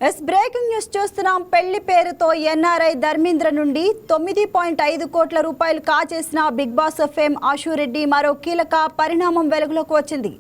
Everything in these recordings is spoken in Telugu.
బ్రేకింగ్ న్యూస్ చూస్తున్నాం. పెళ్లి పేరుతో ఎన్ఆర్ఐ ధర్మేంద్ర నుండి 9.5 కోట్ల రూపాయలు కాజేసిన బిగ్ బాస్ ఫేమ్ ఆశురెడ్డి మరో కీలక పరిణామం వెలుగులోకి వచ్చింది.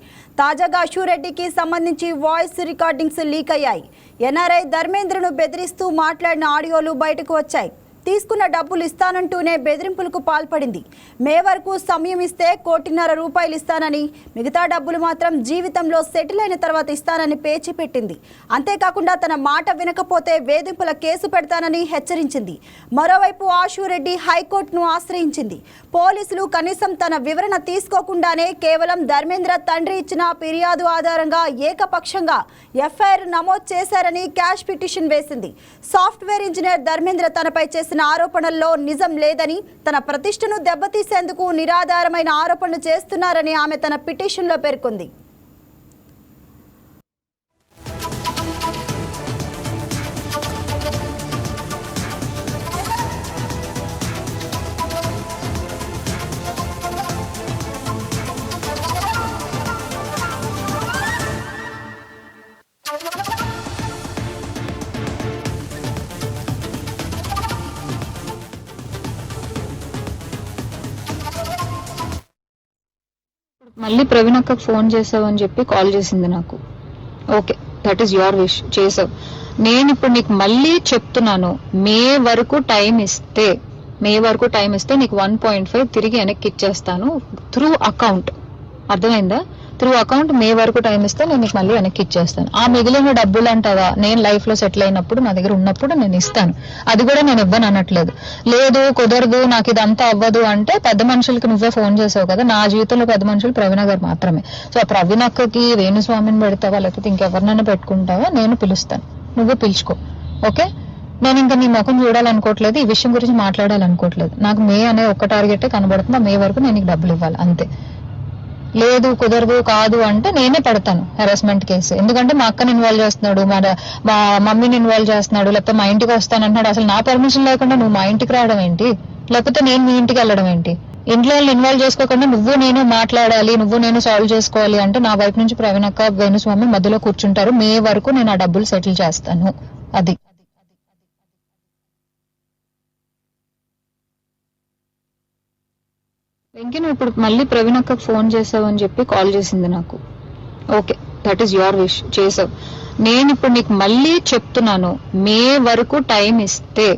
తాజాగా ఆశురెడ్డికి సంబంధించి వాయిస్ రికార్డింగ్స్ లీక్ అయ్యాయి. ఎన్ఆర్ఐ ధర్మేంద్రను బెదిరిస్తూ మాట్లాడిన ఆడియోలు బయటకు వచ్చాయి. తీసుకున్న డబ్బులు ఇస్తానంటూనే బెదిరింపులకు పాల్పడింది. మే వరకు సమయం ఇస్తే 1.5 కోట్ల ఇస్తానని, మిగతా డబ్బులు మాత్రం జీవితంలో సెటిల్ అయిన తర్వాత ఇస్తానని పేచి పెట్టింది. అంతేకాకుండా తన మాట వినకపోతే వేధింపుల కేసు పెడతానని హెచ్చరించింది. మరోవైపు ఆశురెడ్డి హైకోర్టును ఆశ్రయించింది. పోలీసులు కనీసం తన వివరణ తీసుకోకుండానే కేవలం ధర్మేంద్ర తండ్రి ఇచ్చిన ఫిర్యాదు ఆధారంగా ఏకపక్షంగా ఎఫ్ఐఆర్ నమోదు చేశారని క్యాష్ పిటిషన్ వేసింది. సాఫ్ట్వేర్ ఇంజనీర్ ధర్మేంద్ర తనపై చేసిన ఆరోపణల్లో నిజం లేదని, తన ప్రతిష్టను దెబ్బతీసేందుకు నిరాధారమైన ఆరోపణలు చేస్తున్నారని ఆమె తన పిటిషన్లో పేర్కొంది. మళ్ళీ ప్రవీణ్ అక్కకు ఫోన్ చేసావని చెప్పి కాల్ చేసింది నాకు. Okay, that is your wish, చేసావు. నేను ఇప్పుడు నీకు మళ్ళీ చెప్తున్నాను, మే వరకు టైం ఇస్తే నీకు 1.5 తిరిగి వెనక్కి ఇచ్చేస్తాను త్రూ అకౌంట్. అర్థమైందా? త్రూ అకౌంట్ మే వరకు టైం ఇస్తే నేను నీకు మళ్ళీ వెనక్కి ఇచ్చేస్తాను. ఆ మిగిలిన డబ్బులు అంటావా, నేను లైఫ్ లో సెటిల్ అయినప్పుడు నా దగ్గర ఉన్నప్పుడు నేను ఇస్తాను. అది కూడా నేను ఇవ్వను అనట్లేదు. లేదు కుదరదు, నాకు ఇదంతా అవ్వదు అంటే పెద్ద మనుషులకి నువ్వే ఫోన్ చేసావు కదా. నా జీవితంలో పెద్ద మనుషులు ప్రవీణ గారు మాత్రమే. సో ఆ ప్రవీణ అక్కకి వేణుస్వామిని పెడతావా లేకపోతే ఇంకెవరినైనా పెట్టుకుంటావా, నేను పిలుస్తాను, నువ్వు పిలుచుకో. ఓకే, నేను ఇంకా నీ ముఖం చూడాలనుకోవట్లేదు, ఈ విషయం గురించి మాట్లాడాలనుకోవట్లేదు. నాకు మే అనే ఒక్క టార్గెటే కనబడుతుంది. మే వరకు నేను నీకు డబ్బులు ఇవ్వాలి అంతే. లేదు కుదరదు కాదు అంటే నేనే పెడతాను హెరాస్మెంట్ కేసు. ఎందుకంటే మా అక్కని ఇన్వాల్వ్ చేస్తున్నాడు, మా మమ్మీని ఇన్వాల్వ్ చేస్తున్నాడు, లేకపోతే మా ఇంటికి వస్తానంటున్నాడు. అసలు నా పర్మిషన్ లేకుండా నువ్వు మా ఇంటికి రావడం ఏంటి, లేకపోతే నేను మీ ఇంటికి వెళ్ళడం ఏంటి? ఇంట్లో వాళ్ళు ఇన్వాల్వ్ చేసుకోకుండా నువ్వు నేను మాట్లాడాలి, నువ్వు నేను సాల్వ్ చేసుకోవాలి అంటే నా వైపు నుంచి ప్రవీణ్ అక్క వేణుస్వామి మధ్యలో కూర్చుంటారు. మే వరకు నేను ఆ డబ్బులు సెటిల్ చేస్తాను. అది వెంకీ, నువ్వు ఇప్పుడు మళ్ళీ ప్రవీణ్ అక్కకు ఫోన్ చేసావని చెప్పి కాల్ చేసింది నాకు. Okay, that is your wish, చేసావు. నేను ఇప్పుడు నీకు మళ్ళీ చెప్తున్నాను, మే వరకు టైం ఇస్తే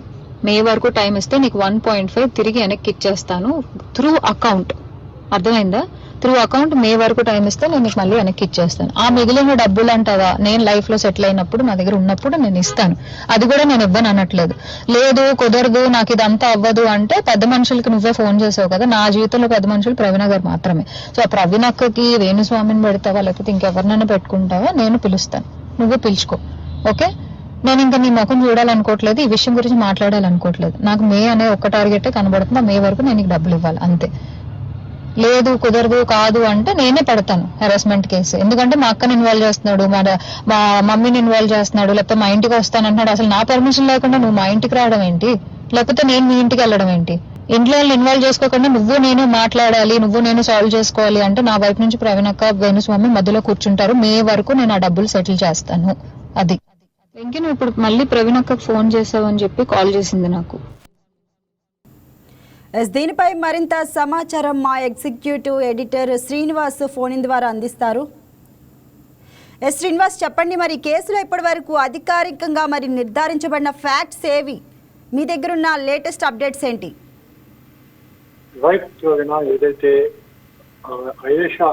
నీకు 1.5 తిరిగి వెనక్కి ఇచ్చేస్తాను త్రూ అకౌంట్. అర్థమైందా? త్రూ అకౌంట్ మే వరకు టైం ఇస్తే నేను నీకు మళ్ళీ వెనక్కి ఇచ్చేస్తాను. ఆ మిగిలిన డబ్బులు అంటావా, నేను లైఫ్ లో సెటిల్ అయినప్పుడు నా దగ్గర ఉన్నప్పుడు నేను ఇస్తాను. అది కూడా నేను ఇవ్వను అనట్లేదు. లేదు కుదరదు, నాకు ఇదంతా అవ్వదు అంటే పెద్ద మనుషులకి నువ్వే ఫోన్ చేసావు కదా. నా జీవితంలో పెద్ద మనుషులు ప్రవీణ గారు మాత్రమే. సో ఆ ప్రవీణ అక్కకి వేణుస్వామిని పెడతావా లేకపోతే ఇంకెవరినైనా పెట్టుకుంటావా, నేను పిలుస్తాను, నువ్వు పిలుచుకో. ఓకే, నేను ఇంకా నీ ముఖం చూడాలనుకోవట్లేదు, ఈ విషయం గురించి మాట్లాడాలనుకోవట్లేదు. నాకు మే అనే ఒక్క టార్గెటే కనబడుతుంది. మే వరకు నేను నీకు డబ్బులు ఇవ్వాలి అంతే. లేదు కుదరదు కాదు అంటే నేనే పెడతాను హెరాస్మెంట్ కేసు. ఎందుకంటే మా అక్కని ఇన్వాల్వ్ చేస్తున్నాడు, మా మమ్మీని ఇన్వాల్వ్ చేస్తున్నాడు, లేకపోతే మా ఇంటికి వస్తానంటున్నాడు. అసలు నా పర్మిషన్ లేకుండా నువ్వు మా ఇంటికి రావడం ఏంటి, లేకపోతే నేను మీ ఇంటికి వెళ్ళడం ఏంటి? ఇంట్లో వాళ్ళు ఇన్వాల్వ్ చేసుకోకుండా నువ్వు నేను మాట్లాడాలి, నువ్వు నేను సాల్వ్ చేసుకోవాలి అంటే నా వైపు నుంచి ప్రవీణ్ అక్క వేణుస్వామి మధ్యలో కూర్చుంటారు. మే వరకు నేను ఆ డబ్బులు సెటిల్ చేస్తాను. అది వెంకీ, నువ్వు ఇప్పుడు మళ్ళీ ప్రవీణ్ అక్కకు ఫోన్ చేసావని చెప్పి కాల్ చేసింది నాకు. దీనిపై మరింత సమాచారం మా ఎగ్జిక్యూటివ్ ఎడిటర్ శ్రీనివాస్ ఫోన్ ద్వారా అందిస్తారు. శ్రీనివాస్, చెప్పండి, మరి కేసులో ఇప్పటి వరకు అధికారికంగా మరి నిర్ధారించబడిన ఫ్యాక్ట్స్ ఏవి, మీ దగ్గర ఉన్న లేటెస్ట్ అప్డేట్స్ ఏంటి? రైట్, ఏదైతే అయేషా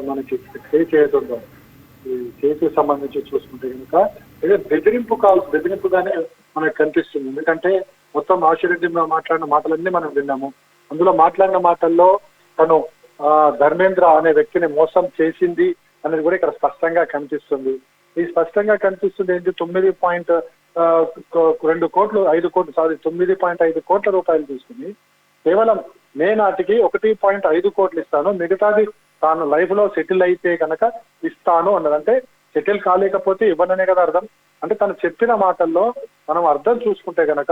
మనకి కేసు ఏదైతుందో ఈ కేసుకు సంబంధించి చూసుకుంటే కనుక ఏదో బెదిరింపుగానే మనకు కనిపిస్తుంది. ఎందుకంటే మొత్తం ఆశురెడ్డి మాట్లాడిన మాటలన్నీ మనం విన్నాము. అందులో మాట్లాడిన మాటల్లో తను ధర్మేంద్ర అనే వ్యక్తిని మోసం చేసింది అనేది కూడా ఇక్కడ స్పష్టంగా కనిపిస్తుంది. ఈ స్పష్టంగా కనిపిస్తుంది ఏంటి, 9.5 కోట్ల రూపాయలు తీసుకుని కేవలం మే నాటికి 1.5 కోట్లు ఇస్తాను, మిగతాది తాను లైఫ్ లో సెటిల్ అయితే కనుక ఇస్తాను అన్నదంటే సెటిల్ కాలేకపోతే ఇవ్వననే కదా అర్థం. అంటే తను చెప్పిన మాటల్లో మనం అర్థం చూసుకుంటే కనుక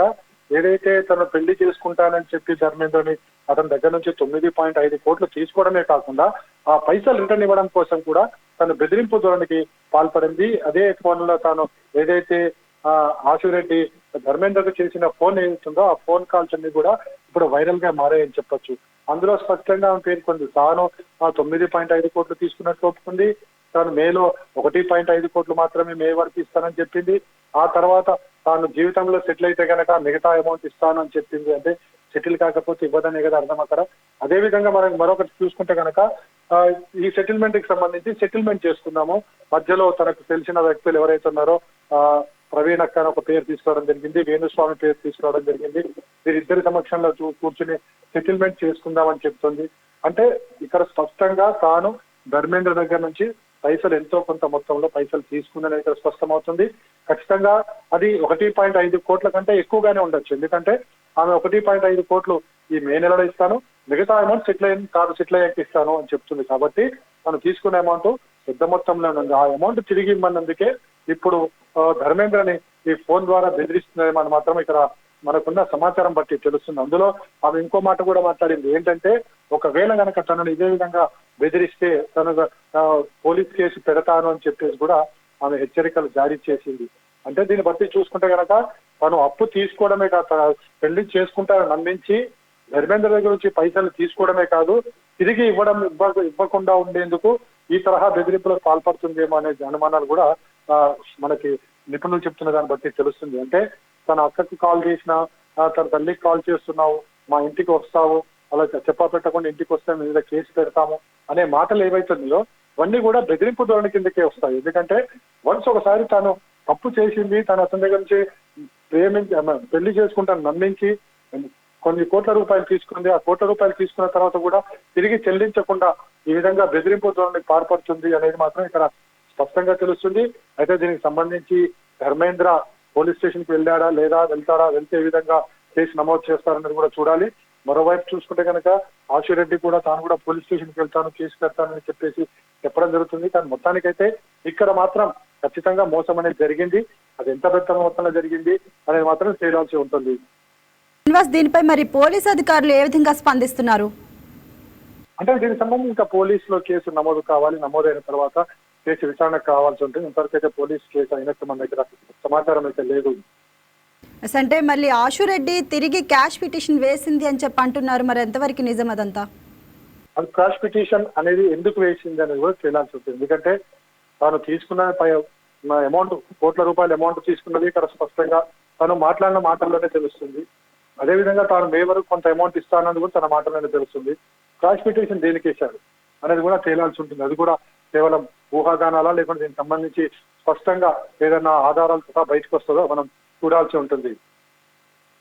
ఏదైతే తను పెళ్లి చేసుకుంటానని చెప్పి ధర్మేంద్రని అతని దగ్గర నుంచి 9.5 కోట్లు తీసుకోవడమే కాకుండా ఆ పైసలు రిటర్న్ ఇవ్వడం కోసం కూడా తను బెదిరింపు ధోరణికి పాల్పడింది. అదే ఫోన్ లో తాను ఏదైతే ఆశురెడ్డి ధర్మేంద్రకు చేసిన ఫోన్ ఏదైతుందో ఆ ఫోన్ కాల్స్ అన్ని కూడా ఇప్పుడు వైరల్ గా మారాయని చెప్పొచ్చు. అందులో స్పష్టంగా ఆమె పేర్కొంది తాను 9.5 కోట్లు తీసుకున్నట్టు ఒప్పుకుంది. తాను మేలో 1.5 కోట్లు మాత్రమే మే వరకు ఇస్తానని చెప్పింది. ఆ తర్వాత తాను జీవితంలో సెటిల్ అయితే కనుక మిగతా అమౌంట్ ఇస్తాను అని చెప్పింది. అంటే సెటిల్ కాకపోతే ఇవ్వదనే కదా అర్థం అక్కడ. అదే విధంగా మనం మరొకటి చూసుకుంటే కనుక ఈ సెటిల్మెంట్ కి సంబంధించి సెటిల్మెంట్ చేసుకుందాము, మధ్యలో తనకు తెలిసిన వ్యక్తులు ఎవరైతే ఉన్నారో ప్రవీణ్ అక్క అని ఒక పేరు తీసుకోవడం జరిగింది, వేణుస్వామి పేరు తీసుకోవడం జరిగింది. వీరిద్దరి సమక్షంలో కూర్చుని సెటిల్మెంట్ చేసుకుందామని చెప్తుంది. అంటే ఇక్కడ స్పష్టంగా తాను ధర్మేంద్ర దగ్గర నుంచి పైసలు ఎంతో కొంత మొత్తంలో పైసలు తీసుకుందని ఇక్కడ స్పష్టమవుతుంది. ఖచ్చితంగా అది 1.5 కోట్ల కంటే ఎక్కువగానే ఉండొచ్చు. ఎందుకంటే ఆమె 1.5 కోట్లు ఈ మే నెలలో ఇస్తాను, మిగతా అమౌంట్ సెటిల్ అయ్యాక ఇస్తాను అని చెప్తుంది. కాబట్టి తను తీసుకునే అమౌంట్ పెద్ద మొత్తంలో ఉంది. ఆ అమౌంట్ తిరిగి ఇవ్వనందుకే ఇప్పుడు ధర్మేంద్రని ఈ ఫోన్ ద్వారా బెదిరిస్తుందని మాత్రం ఇక్కడ మనకున్న సమాచారం బట్టి తెలుస్తుంది. అందులో ఆమె ఇంకో మాట కూడా మాట్లాడింది. ఏంటంటే ఒకవేళ కనుక తనను ఇదే విధంగా బెదిరిస్తే తను పోలీస్ కేసు పెడతాను అని చెప్పేసి కూడా ఆమె హెచ్చరికలు జారీ చేసింది. అంటే దీన్ని బట్టి చూసుకుంటే కనుక తను అప్పు తీసుకోవడమే కాదు, పెళ్లి చేసుకుంటారని నమ్మించి ధర్మేంద్ర దగ్గర నుంచి పైసలు తీసుకోవడమే కాదు, తిరిగి ఇవ్వకుండా ఉండేందుకు ఈ తరహా బెదిరింపులకు పాల్పడుతుందేమో అనే అనుమానాలు కూడా మనకి నిపుణులు చెప్తున్న దాన్ని బట్టి తెలుస్తుంది. అంటే తన అక్కకి కాల్ చేసినా, తన తల్లికి కాల్ చేస్తున్నావు, మా ఇంటికి వస్తావు, అలా చెప్పా పెట్టకుండా ఇంటికి వస్తే మీద కేసు పెడతాము అనే మాటలు ఏవైతున్నాయో అవన్నీ కూడా బెదిరింపు ధోరణి కిందకే వస్తాయి. ఎందుకంటే వన్స్ ఒకసారి తాను తప్పు చేసింది, తను అతని దగ్గర నుంచి పెళ్లి చేసుకుంటాను నమ్మించి కొన్ని కోట్ల రూపాయలు తీసుకుంది. ఆ కోట్ల రూపాయలు తీసుకున్న తర్వాత కూడా తిరిగి చెల్లించకుండా ఈ విధంగా బెదిరింపు ధోరణికి పాల్పడుతుంది అనేది మాత్రం ఇక్కడ స్పష్టంగా తెలుస్తుంది. అయితే దీనికి సంబంధించి ధర్మేంద్ర పోలీస్ స్టేషన్ కి వెళ్తాడా, వెళ్తే ఏ విధంగా కేసు నమోదు చేస్తారన్నది కూడా చూడాలి. మరోవైపు చూసుకుంటే కనుక ఆశురెడ్డి కూడా తాను కూడా పోలీస్ స్టేషన్ కి వెళ్తాను, కేసు పెడతానని చెప్పేసి చెప్పడం జరుగుతుంది. కానీ మొత్తానికైతే ఇక్కడ మాత్రం ఖచ్చితంగా మోసం అనేది జరిగింది. అది ఎంత పెద్ద మొత్తంలో జరిగింది అనేది మాత్రం తేలాల్సి ఉంటుంది. దీనిపై మరి పోలీస్ అధికారులు ఏ విధంగా స్పందిస్తున్నారు? అంటే దీనికి సంబంధించి ఇంకా పోలీసులో కేసు నమోదు కావాలి, నమోదైన తర్వాత కేసు విచారణకు కావాల్సి ఉంటుంది. ఇంతవరకైతే పోలీస్ కేసు అయినట్టు మన దగ్గర సమాచారం అయితే లేదు. అంటే మళ్ళీ ఆశురెడ్డి తిరిగి క్యాష్ పిటిషన్ వేసింది అని చెప్పి అంటున్నారు, మరి ఎంతవరకు నిజం అదంతా? అది క్యాష్ పిటిషన్ అనేది ఎందుకు వేసింది అనేది కూడా తేలాల్సి ఉంటుంది. ఎందుకంటే తాను తీసుకున్న అమౌంట్ కోట్ల రూపాయల అమౌంట్ తీసుకున్నది ఇక్కడ స్పష్టంగా తను మాట్లాడిన మాటల్లోనే తెలుస్తుంది. అదేవిధంగా తాను మే వరకు కొంత అమౌంట్ ఇస్తానని కూడా తన మాటల్లోనే తెలుస్తుంది. క్యాష్ పిటిషన్ దేనికి వేశాడు అనేది కూడా తేలాల్సి ఉంటుంది. అది కూడా కేవలం ఊహాగానాలా లేకుంటే దీనికి సంబంధించి స్పష్టంగా ఏదైనా ఆధారాలతో బయటకు వస్తుందో మనం చూడాల్సి ఉంటుంది.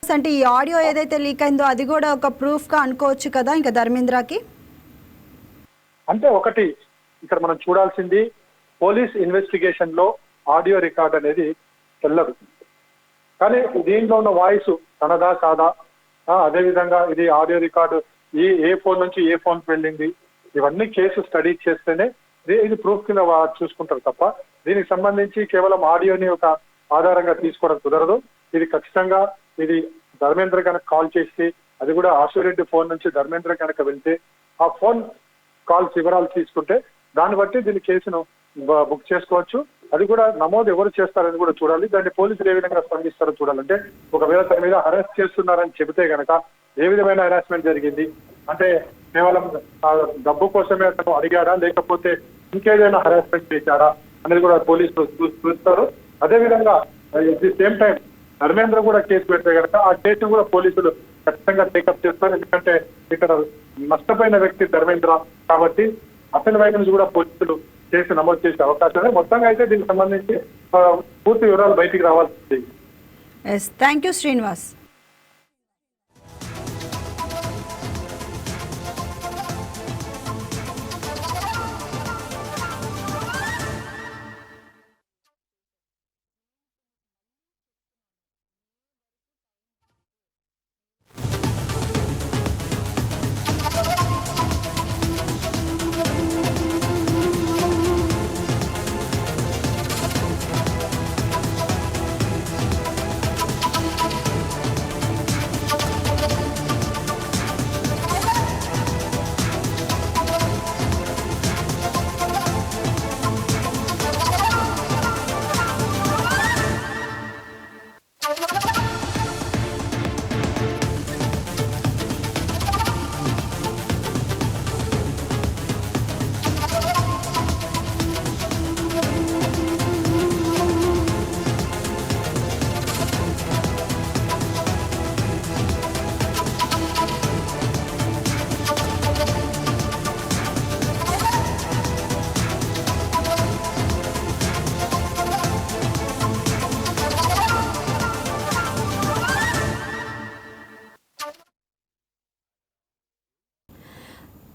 అంటే ఈ ఆడియో ఏదైతే లీక్ అయిందో అది కూడా ఒక ప్రూఫ్ గా అనుకోవచ్చు కదా ఇంకా ధర్మేంద్రకి? అంటే ఒకటి ఇక్కడ మనం చూడాల్సింది పోలీస్ ఇన్వెస్టిగేషన్ లో ఆడియో రికార్డ్ అనేది చెల్లదు. కానీ దీంట్లో ఉన్న వాయిస్ తనదా కాదా, అదేవిధంగా ఇది ఆడియో రికార్డు ఏ ఫోన్ నుంచి ఏ ఫోన్ కి వెళ్ళింది, ఇవన్నీ కేసు స్టడీ చేస్తేనే ఇది ప్రూఫ్ కింద చూసుకుంటారు తప్ప దీనికి సంబంధించి కేవలం ఆడియోని ఒక ఆధారంగా తీసుకోవడం కుదరదు. ఇది ఖచ్చితంగా ఇది ధర్మేంద్ర కనుక కాల్ చేసి అది కూడా ఆశురెడ్డి ఫోన్ నుంచి ధర్మేంద్ర కనుక వెళ్తే ఆ ఫోన్ కాల్స్ వివరాలు తీసుకుంటే దాన్ని బట్టి దీని కేసును బుక్ చేసుకోవచ్చు. అది కూడా నమోదు ఎవరు చేస్తారని కూడా చూడాలి. దాన్ని పోలీసులు ఏ విధంగా స్పందిస్తారో చూడాలంటే ఒకవేళ తన మీద అరెస్ట్ చేస్తున్నారని చెబితే గనక ఏ విధమైన హెరాస్మెంట్ జరిగింది, అంటే కేవలం డబ్బు కోసమే అతను అడిగాడా లేకపోతే ఇంకేదైనా హెరాస్మెంట్ చేశాడా అనేది కూడా పోలీసులు చూస్తారు. అదేవిధంగా at the same time Dharmendra కూడా కేసు పెడితే కనుక ఆ కేసును కూడా పోలీసులు ఖచ్చితంగా టేకప్ చేస్తారు. ఎందుకంటే ఇక్కడ నష్టపోయిన వ్యక్తి ధర్మేంద్ర కాబట్టి అతని వైపు నుంచి కూడా పోలీసులు కేసు నమోదు చేసే అవకాశం. మొత్తంగా అయితే దీనికి సంబంధించి పూర్తి వివరాలు బయటికి రావాల్సింది. Thank you Srinivas.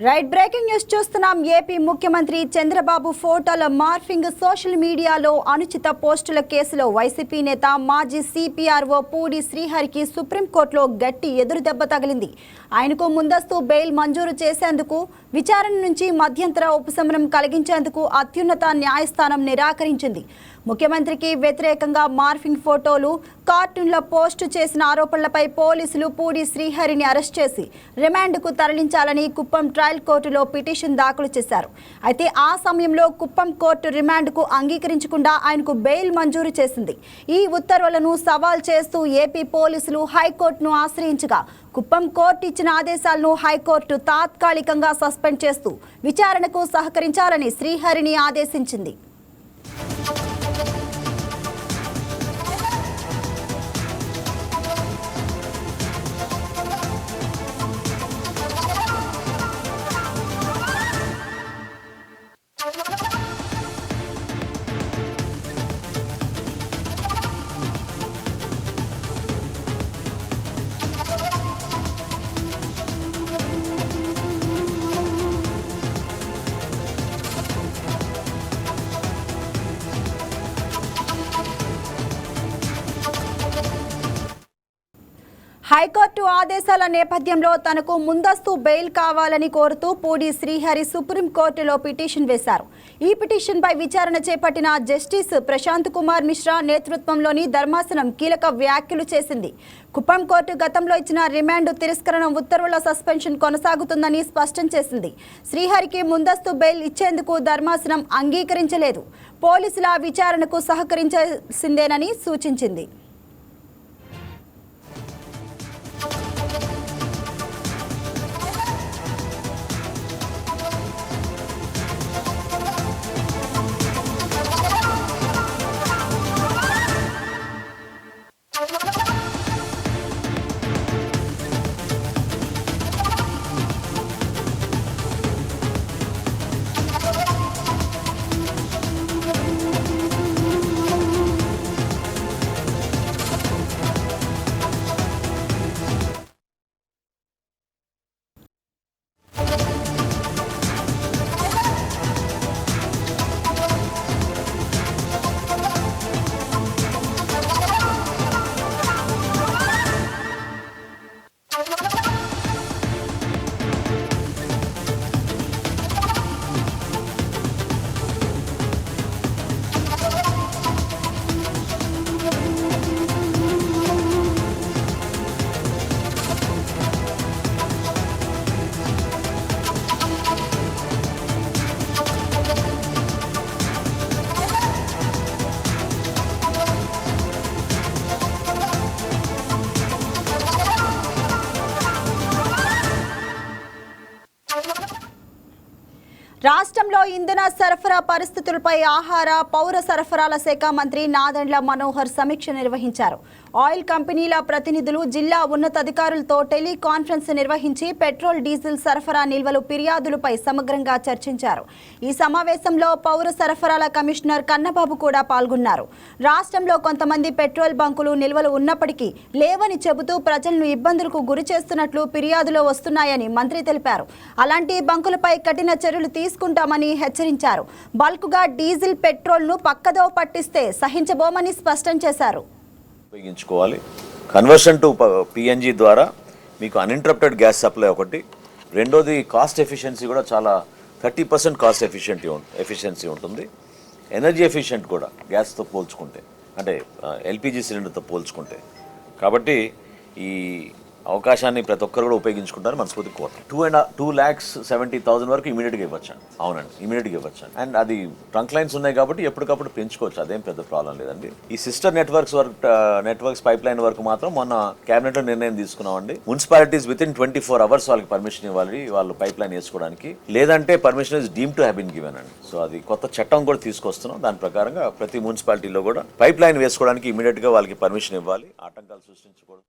Right, breaking news చూస్తున్నాం. ఏపీ ముఖ్యమంత్రి చంద్రబాబు ఫోటోల మార్ఫింగ్ సోషల్ మీడియాలో అనుచిత పోస్టుల కేసులో వైసీపీ నేత మాజీ సిపిఆర్ఓ పూడి శ్రీహరికి సుప్రీంకోర్టులో గట్టి ఎదురుదెబ్బ తగిలింది. ఆయనకు ముందస్తు బెయిల్ మంజూరు చేసేందుకు, విచారణ నుంచి మధ్యంతర ఉపశమనం కలిగించేందుకు అత్యున్నత న్యాయస్థానం నిరాకరించింది. ముఖ్యమంత్రికి వ్యతిరేకంగా మార్ఫింగ్ ఫోటోలు, కార్టూన్ల పోస్టు చేసిన ఆరోపణలపై పోలీసులు పూడి శ్రీహరిని అరెస్ట్ చేసి రిమాండ్కు తరలించాలని కుప్పం ట్రయల్ కోర్టులో పిటిషన్ దాఖలు చేశారు. అయితే ఆ సమయంలో కుప్పం కోర్టు రిమాండ్కు అంగీకరించకుండా ఆయనకు బెయిల్ మంజూరు చేసింది. ఈ ఉత్తర్వులను సవాల్ చేస్తూ ఏపీ పోలీసులు హైకోర్టును ఆశ్రయించగా కుప్పం కోర్టు ఇచ్చిన ఆదేశాలను హైకోర్టు తాత్కాలికంగా సస్పెండ్ చేస్తూ విచారణకు సహకరించాలని శ్రీహరిని ఆదేశించింది. హైకోర్టు ఆదేశాల నేపథ్యంలో తనకు ముందస్తు బెయిల్ కావాలని కోరుతూ పూడి శ్రీహరి సుప్రీంకోర్టులో పిటిషన్ వేశారు. ఈ పిటిషన్పై విచారణ చేపట్టిన జస్టిస్ ప్రశాంత్ కుమార్ మిశ్రా నేతృత్వంలోని ధర్మాసనం కీలక వ్యాఖ్యలు చేసింది. కుప్పం కోర్టు గతంలో ఇచ్చిన రిమాండ్ తిరస్కరణ ఉత్తర్వుల సస్పెన్షన్ కొనసాగుతుందని స్పష్టం చేసింది. శ్రీహరికి ముందస్తు బెయిల్ ఇచ్చేందుకు ధర్మాసనం అంగీకరించలేదు. పోలీసుల విచారణకు సహకరించాల్సిందేనని సూచించింది. రాష్ట్రంలో ఇంధన సరఫరా పరిస్థితులపై ఆహార, పౌర సరఫరాల శాఖ మంత్రి నాదెండ్ల మనోహర్ సమీక్ష నిర్వహించారు. ఆయిల్ కంపెనీల ప్రతినిధులు, జిల్లా ఉన్నతాధికారులతో టెలికాన్ఫరెన్స్ నిర్వహించి పెట్రోల్, డీజిల్ సరఫరా నిల్వలు, ఫిర్యాదులపై సమగ్రంగా చర్చించారు. ఈ సమావేశంలో పౌర సరఫరాల కమిషనర్ కన్నబాబు కూడా పాల్గొన్నారు. రాష్ట్రంలో కొంతమంది పెట్రోల్ బంకులు నిల్వలు ఉన్నప్పటికీ లేవని చెబుతూ ప్రజలను ఇబ్బందులకు గురి చేస్తున్నట్లు ఫిర్యాదులు వస్తున్నాయని మంత్రి తెలిపారు. అలాంటి బంకులపై కఠిన చర్యలు తీసుకుంటామని హెచ్చరించారు. బల్క్గా డీజిల్, పెట్రోల్ను పక్కదో పట్టిస్తే సహించబోమని స్పష్టం చేశారు. ఉపయోగించుకోవాలి. కన్వర్షన్ టు పిఎన్జి ద్వారా మీకు అన్ఇంటరప్టెడ్ గ్యాస్ సప్లై ఒకటి, రెండోది కాస్ట్ ఎఫిషియన్సీ కూడా చాలా 30% కాస్ట్ ఎఫిషియన్సీ ఉంటుంది. ఎనర్జీ ఎఫిషియెంట్ కూడా గ్యాస్తో పోల్చుకుంటే, అంటే ఎల్పిజి సిలిండర్తో పోల్చుకుంటే. కాబట్టి ఈ అవకాశాన్ని ప్రతి ఒక్కరు కూడా ఉపయోగించుకుంటారు మనస్ఫూర్తి కోరుతాం. 2,70,000 వరకు ఇమీడియట్గా ఇవ్వచ్చు. అవునండి, ఇమీడియట్గా ఇవ్వచ్చు. అండ్ అది ట్రంక్ లైన్స్ ఉన్నాయి కాబట్టి ఎప్పటికప్పుడు పెంచుకోవచ్చు, అదేం పెద్ద ప్రాబ్లం లేదండి. ఈ సిస్టర్ నెట్వర్క్స్ పైప్ లైన్ వరకు మాత్రం మొన్న క్యాబినెట్లో నిర్ణయం తీసుకున్నామండి. మున్సిపాలిటీస్ వితిన్ 24 hours వాళ్ళకి పర్మిషన్ ఇవ్వాలి, వాళ్ళు పైప్ లైన్ వేసుకోవడానికి. లేదంటే permission is deemed to have been given అండి. సో అది కొత్త చట్టం కూడా తీసుకొస్తున్నాం. దాని ప్రకారంగా ప్రతి మున్సిపాలిటీలో కూడా పైప్ లైన్ వేసుకోవడానికి ఇమీడియట్గా వాళ్ళకి పర్మిషన్ ఇవ్వాలి, ఆటంకాలు సృష్టించకూడదు.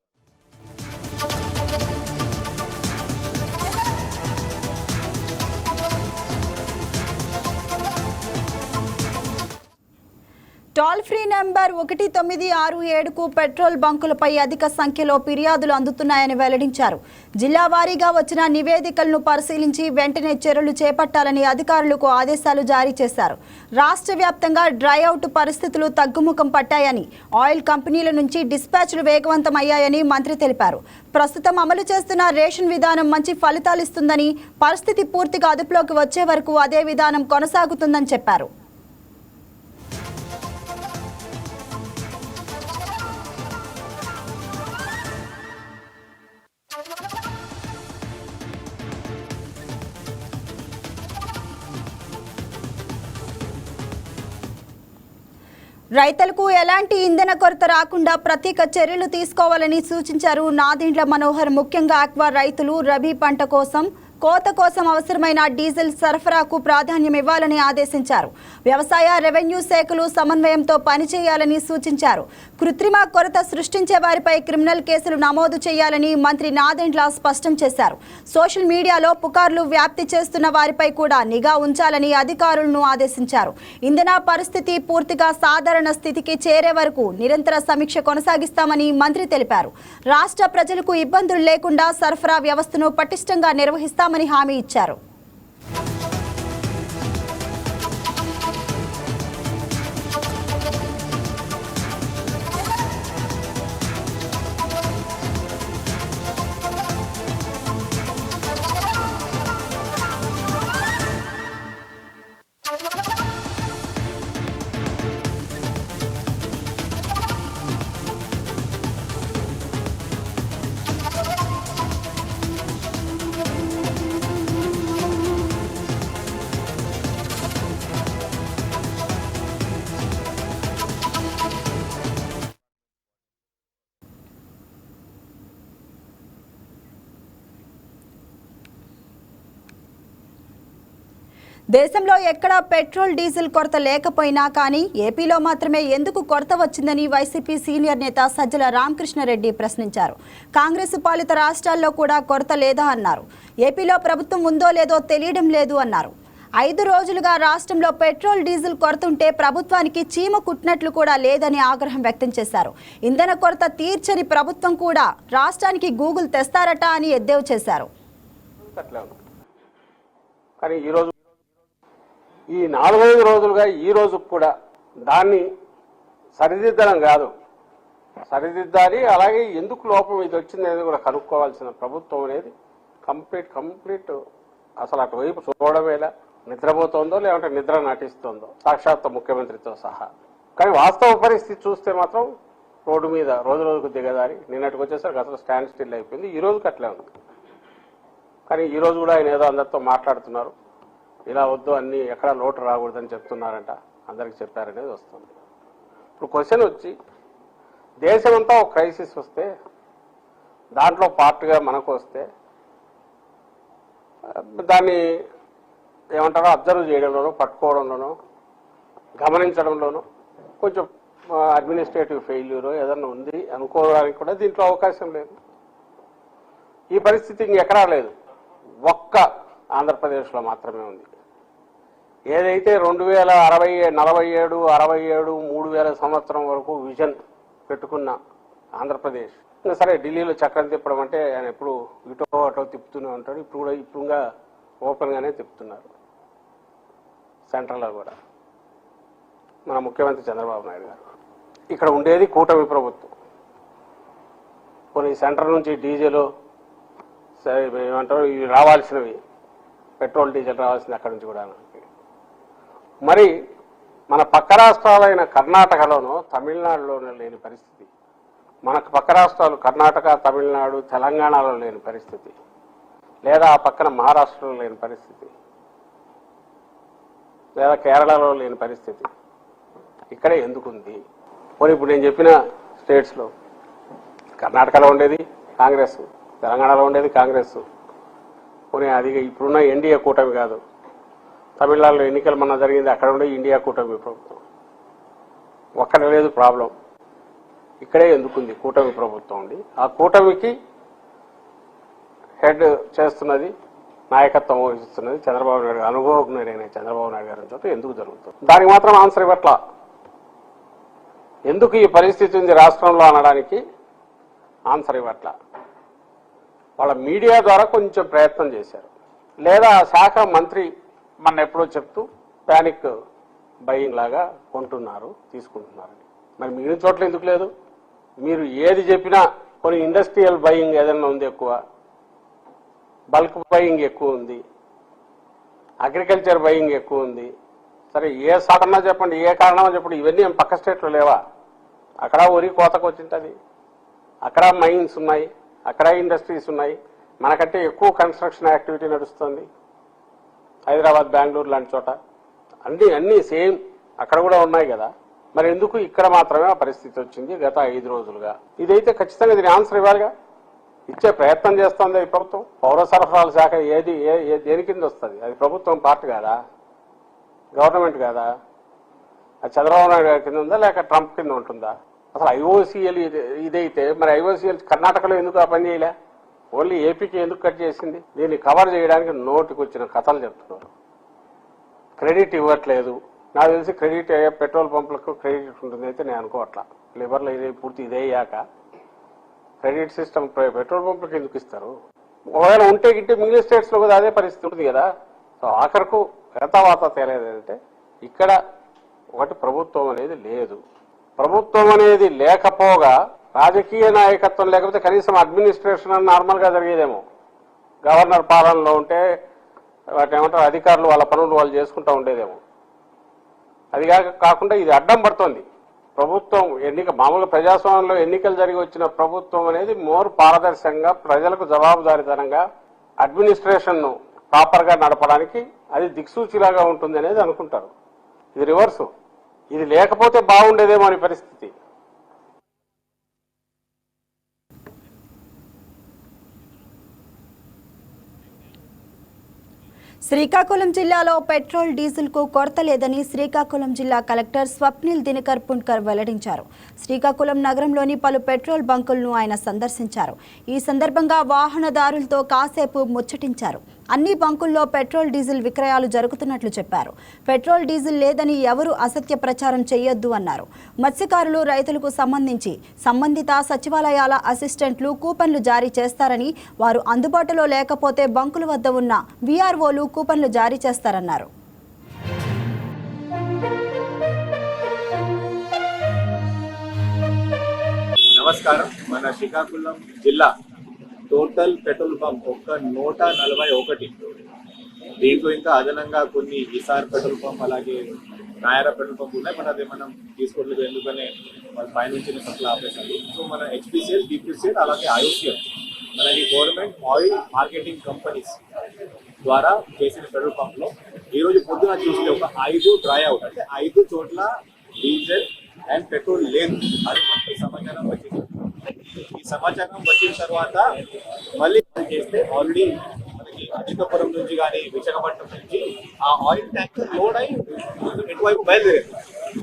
టోల్ ఫ్రీ నెంబర్ 1967కు పెట్రోల్ బంకులపై అధిక సంఖ్యలో ఫిర్యాదులు అందుతున్నాయని వెల్లడించారు. జిల్లా వారీగా వచ్చిన నివేదికలను పరిశీలించి వెంటనే చర్యలు చేపట్టాలని అధికారులకు ఆదేశాలు జారీ చేశారు. రాష్ట్ర వ్యాప్తంగా డ్రై అవుట్ పరిస్థితులు తగ్గుముఖం పట్టాయని, ఆయిల్ కంపెనీల నుంచి డిస్పాచ్లు వేగవంతమయ్యాయని మంత్రి తెలిపారు. ప్రస్తుతం అమలు చేస్తున్న రేషన్ విధానం మంచి ఫలితాలిస్తుందని, పరిస్థితి పూర్తిగా అదుపులోకి వచ్చే వరకు అదే విధానం కొనసాగుతుందని చెప్పారు. రైతులకు ఎలాంటి ఇంధన కొరత రాకుండా ప్రత్యేక చర్యలు తీసుకోవాలని సూచించారు నాదెండ్ల మనోహర్. ముఖ్యంగా ఆక్వా రైతులు రబీ పంట కోత కోసం అవసరమైన డీజిల్ సరఫరాకు ప్రాధాన్యం ఇవ్వాలని ఆదేశించారు. వ్యవసాయ, రెవెన్యూ శాఖలు సమన్వయంతో పనిచేయాలని సూచించారు. కృత్రిమ కొరత సృష్టించే వారిపై క్రిమినల్ కేసులు నమోదు చేయాలని మంత్రి నాదెండ్ల స్పష్టం చేశారు. సోషల్ మీడియాలో పుకార్లు వ్యాప్తి చేస్తున్న వారిపై కూడా నిఘా ఉంచాలని అధికారులను ఆదేశించారు. ఇంధన పరిస్థితి పూర్తిగా సాధారణ స్థితికి చేరే వరకు నిరంతర సమీక్ష కొనసాగిస్తామని మంత్రి తెలిపారు. రాష్ట్ర ప్రజలకు ఇబ్బందులు లేకుండా సరఫరా వ్యవస్థను పటిష్టంగా నిర్వహిస్తామని హామీ ఇచ్చారు. దేశంలో ఎక్కడా పెట్రోల్, డీజిల్ కొరత లేకపోయినా కానీ ఏపీలో మాత్రమే ఎందుకు కొరత వచ్చిందని వైసీపీ సీనియర్ నేత సజ్జల రామకృష్ణారెడ్డి ప్రశ్నించారు. కాంగ్రెస్ పాలిత రాష్ట్రాల్లో కూడా కొరత లేదా అన్నారు. ఏపీలో ప్రభుత్వం ఉందో లేదో తెలియడం లేదు అన్నారు. 5 రోజులుగా రాష్ట్రంలో పెట్రోల్, డీజిల్ కొరత ఉంటే ప్రభుత్వానికి చీమ కుట్టినట్లు కూడా లేదని ఆగ్రహం వ్యక్తం చేశారు. ఇంధన కొరత తీర్చని ప్రభుత్వం కూడా రాష్ట్రానికి గూగుల్ తెస్తారట అని ఎద్దేవా చేశారు. కానీ ఈ 4-5 రోజులుగా ఈ రోజు కూడా దాన్ని సరిదిద్దడం కాదు, సరిదిద్దాలి. అలాగే ఎందుకు లోపం ఇది వచ్చింది అనేది కూడా కనుక్కోవాల్సిన ప్రభుత్వం అనేది కంప్లీట్ అసలు అటువైపు చూడవేలా నిద్రపోతుందో లేదంటే నిద్ర నటిస్తుందో సాక్షాత్ ముఖ్యమంత్రితో సహా. కానీ వాస్తవ పరిస్థితి చూస్తే మాత్రం రోడ్డు మీద రోజుకు దిగదారి. నిన్నటికి వచ్చేసరికి అసలు స్టాండ్ స్టిల్ అయిపోయింది. ఈ రోజుకి అట్లే ఉంది. కానీ ఈ రోజు కూడా ఆయన ఏదో అందరితో మాట్లాడుతున్నారు. ఇలా వద్దు, అన్ని ఎక్కడ లోటు రాకూడదని చెప్తున్నారంట, అందరికి చెప్పారనేది వస్తుంది. ఇప్పుడు క్వశ్చన్ వచ్చి దేశమంతా ఒక క్రైసిస్ వస్తే దాంట్లో పార్ట్గా మనకు వస్తే దాన్ని ఏమంటారో అబ్జర్వ్ చేయడంలోనూ, పట్టుకోవడంలోనూ, గమనించడంలోనూ కొంచెం అడ్మినిస్ట్రేటివ్ ఫెయిల్యూర్ ఏదన్నా ఉంది అనుకోవడానికి కూడా దీంట్లో అవకాశం లేదు. ఈ పరిస్థితి ఇంకెక్కడా లేదు, ఒక్క ఆంధ్రప్రదేశ్లో మాత్రమే ఉంది. ఏదైతే 2060, 47, 67, 3000 సంవత్సరం వరకు విజన్ పెట్టుకున్న ఆంధ్రప్రదేశ్, ఇంకా సరే ఢిల్లీలో చక్రం తిప్పడం అంటే ఆయన ఎప్పుడు ఇటో అటో తిప్పుతూనే ఉంటాడు. ఇప్పుడుగా ఓపెన్గానే తిప్పుతున్నారు. సెంట్రల్లో కూడా మన ముఖ్యమంత్రి చంద్రబాబు నాయుడు గారు. ఇక్కడ ఉండేది కూటమి ప్రభుత్వం. కొన్ని సెంటర్ నుంచి డీజిల్ ఏమంటారు ఇవి రావాల్సినవి, పెట్రోల్, డీజిల్ రావాల్సింది అక్కడి నుంచి కూడా. మరి మన పక్క రాష్ట్రాలైన కర్ణాటకలోనూ తమిళనాడులోనూ లేని పరిస్థితి, మనకు పక్క రాష్ట్రాలు కర్ణాటక, తమిళనాడు, తెలంగాణలో లేని పరిస్థితి, లేదా ఆ పక్కన మహారాష్ట్రలో లేని పరిస్థితి, లేదా కేరళలో లేని పరిస్థితి ఇక్కడే ఎందుకుంది? పోనీ ఇప్పుడు నేను చెప్పిన స్టేట్స్లో కర్ణాటకలో ఉండేది కాంగ్రెస్, తెలంగాణలో ఉండేది కాంగ్రెస్. పోనీ అది ఇప్పుడున్న ఎన్డీఏ కూటమి కాదు. తమిళనాడులో ఎన్నికలు మొన్న జరిగింది, అక్కడ ఉండే ఇండియా కూటమి ప్రభుత్వం. ఒక్కడ లేదు ప్రాబ్లం, ఇక్కడే ఎందుకుంది కూటమి ప్రభుత్వం ఉంది. ఆ కూటమికి హెడ్ చేస్తున్నది, నాయకత్వం వహిస్తున్నది చంద్రబాబు నాయుడు గారు, అనుభవజ్ఞుడైన చంద్రబాబు నాయుడు గారి చోట ఎందుకు జరుగుతుంది? దానికి మాత్రం ఆన్సర్ ఇవ్వట్లా. ఎందుకు ఈ పరిస్థితి ఉంది రాష్ట్రంలో అనడానికి ఆన్సర్ ఇవ్వట్ల. వాళ్ళ మీడియా ద్వారా కొంచెం ప్రయత్నం చేశారు, లేదా శాఖ మంత్రి మన ఎప్పుడో చెప్తూ ప్యానిక్ బయింగ్ లాగా కొంటున్నారు, తీసుకుంటున్నారని. మరి మిగిలిన చోట్ల ఎందుకు లేదు? మీరు ఏది చెప్పినా కొన్ని ఇండస్ట్రియల్ బయింగ్ ఏదైనా ఉంది ఎక్కువ, బల్క్ బయింగ్ ఎక్కువ ఉంది, అగ్రికల్చర్ బయింగ్ ఎక్కువ ఉంది. సరే ఏ సాధన చెప్పండి, ఏ కారణమో చెప్పండి, ఇవన్నీ ఏం పక్క స్టేట్లో లేవా? అక్కడ వరి కోతకు వచ్చింటుంది, అక్కడ మైన్స్ ఉన్నాయి, అక్కడ ఇండస్ట్రీస్ ఉన్నాయి. మనకంటే ఎక్కువ కన్స్ట్రక్షన్ యాక్టివిటీ నడుస్తుంది హైదరాబాద్, బెంగళూరు లాంటి చోట. అన్నీ సేమ్ అక్కడ కూడా ఉన్నాయి కదా. మరి ఎందుకు ఇక్కడ మాత్రమే ఆ పరిస్థితి వచ్చింది గత 5 రోజులుగా? ఇదైతే ఖచ్చితంగా దీని ఆన్సర్ ఇవ్వాలిగా. ఇచ్చే ప్రయత్నం చేస్తుంది ఈ ప్రభుత్వం. పౌర సరఫరాల శాఖ దేని కింద వస్తుంది? అది ప్రభుత్వం పార్ట్ కాదా, గవర్నమెంట్ కాదా? అది చంద్రబాబు నాయుడు గారి కింద ఉందా లేక ట్రంప్ కింద ఉంటుందా? అసలు ఐఓసీఎల్ ఇదైతే మరి ఐఓసీఎల్ కర్ణాటకలో ఎందుకు ఆ పని చేయలే? ఓన్లీ ఏపీకి ఎందుకు కట్ చేసింది? దీన్ని కవర్ చేయడానికి నోటికి వచ్చిన కథలు చెప్తున్నారు. క్రెడిట్ ఇవ్వట్లేదు. నాకు తెలిసి క్రెడిట్ పెట్రోల్ పంపులకు క్రెడిట్ ఉంటుంది అయితే నేను అనుకోవట్లా. లిబర్లో ఇదే పూర్తి ఇదే అయ్యాక క్రెడిట్ సిస్టమ్ పెట్రోల్ పంపులకు ఎందుకు ఇస్తారు? ఒకవేళ ఉంటే గిట్టే మిగిలిన స్టేట్స్లో కూడా అదే పరిస్థితి ఉంటుంది కదా. సో ఆఖరకు యథావాత తేలేదు అంటే ఇక్కడ ఒకటి ప్రభుత్వం అనేది లేదు. ప్రభుత్వం అనేది లేకపోగా రాజకీయ నాయకత్వం లేకపోతే కనీసం అడ్మినిస్ట్రేషన్ నార్మల్గా జరిగేదేమో. గవర్నర్ పాలనలో ఉంటే వాటి ఏమంటారు అధికారులు వాళ్ళ పనులు వాళ్ళు చేసుకుంటూ ఉండేదేమో. అది కాకుండా ఇది అడ్డం పడుతోంది. ప్రభుత్వం మామూలుగా ప్రజాస్వామ్యంలో ఎన్నికలు జరిగి వచ్చిన ప్రభుత్వం అనేది మోర్ పారదర్శకంగా ప్రజలకు జవాబుదారీతనంగా అడ్మినిస్ట్రేషన్ను ప్రాపర్గా నడపడానికి అది దిక్సూచిలాగా ఉంటుంది అనేది అనుకుంటారు. ఇది రివర్సు. ఇది లేకపోతే బాగుండేదేమో అని పరిస్థితి. శ్రీకాకుళం జిల్లాలో పెట్రోల్ డీజిల్ కు కొరత లేదని శ్రీకాకుళం జిల్లా కలెక్టర్ స్వప్నిల్ దినకర్ పుణ్కర్ వెల్లడించారు. శ్రీకాకుళం నగరంలోని పలు పెట్రోల్ బంకులను ఆయన సందర్శించారు. ఈ సందర్భంగా వాహనదారులతో కాసేపు ముచ్చటించారు. అన్ని బంకుల్లో పెట్రోల్ డీజిల్ విక్రయాలు జరుగుతున్నట్లు చెప్పారు. పెట్రోల్ డీజిల్ లేదని ఎవరూ అసత్య ప్రచారం చేయొద్దు అన్నారు. మత్స్యకారులు, రైతులకు సంబంధించి సంబంధిత సచివాలయాల అసిస్టెంట్లు కూపన్లు జారీ చేస్తారని, వారు అందుబాటులో లేకపోతే బంకుల వద్ద ఉన్న వీఆర్ఓలు కూపన్లు జారీ చేస్తారన్నారు. నమస్కారం. మన శ్రీకాకుళం జిల్లా టోటల్ పెట్రోల్ పంప్ 141. దీంట్లో ఇంకా అదనంగా కొన్ని ఈసార్ పెట్రోల్ పంప్ అలాగే నాయరా పెట్రోల్ పంప్ ఉన్నాయి. మనం తీసుకోవట్లేదు ఎందుకనే వాళ్ళ పైనుంచి సప్లై ఆపేసారు. సో మన హెచ్పిసిఎల్, డిపిసిఎల్ అలాగే ఐఓసిఎల్ మనకి గవర్నమెంట్ ఆయిల్ మార్కెటింగ్ కంపెనీస్ ద్వారా చేసిన పెట్రోల్ పంప్ లో ఈరోజు పొద్దున చూస్తే ఒక 5 డ్రై అవుట్, అంటే 5 చోట్ల డీజిల్ అండ్ పెట్రోల్ లేదు. అది మనకి సమాచారం వచ్చింది. ఈ సమాచారం వచ్చిన తర్వాత మళ్ళీ చేస్తే ఆల్రెడీ మనకి అనంతపురం నుంచి కానీ విశాఖపట్నం నుంచి ఆ ఆయిల్ ట్యాంకర్ లోడ్ అయి ఎటువైపు బయలుదేరేది.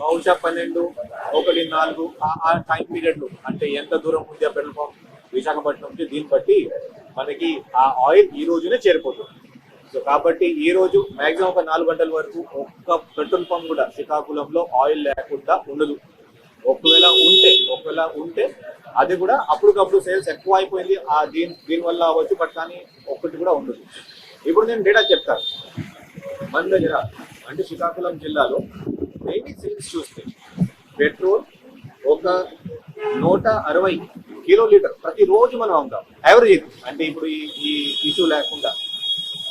బహుశా 12, 1, 4 ఆ టైం పీరియడ్ లో, అంటే ఎంత దూరం ఉంది ఆ పెట్రోల్ పంప్ విశాఖపట్నం నుంచి, దీన్ని బట్టి మనకి ఆ ఆయిల్ ఈ రోజునే చేరిపోతుంది. సో కాబట్టి ఈ రోజు మాక్సిమం ఒక 4 గంటల వరకు ఒక్క పెట్రోల్ పంప్ కూడా శ్రీకాకుళంలో ఆయిల్ లేకుండా ఉండదు. ఒకవేళ ఉంటే అది కూడా అప్పటికప్పుడు సేల్స్ ఎక్కువ అయిపోయింది దీనివల్ల అవ్వచ్చు, బట్ కానీ ఒక్కటి కూడా ఉండదు. ఇప్పుడు నేను డేటా చెప్తాను. మన దగ్గర అంటే శ్రీకాకుళం జిల్లాలో డైలీ సేల్స్ చూస్తే పెట్రోల్ ఒక 160 కిలోలీటర్ ప్రతిరోజు మనం అమ్ముతాం యావరేజ్, అంటే ఇప్పుడు ఈ ఇష్యూ లేకుండా.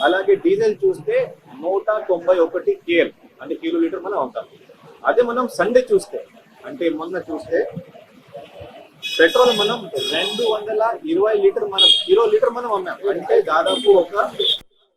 అలాగే డీజిల్ చూస్తే 191 కేఎల్ అంటే కిలోలీటర్ మనం అమ్ముతాం. అదే మనం సండే చూస్తే, అంటే మొన్న చూస్తే పెట్రోల్ మనం 220 కిలో లీటర్ మనం అమ్మాం. అంటే దాదాపు ఒక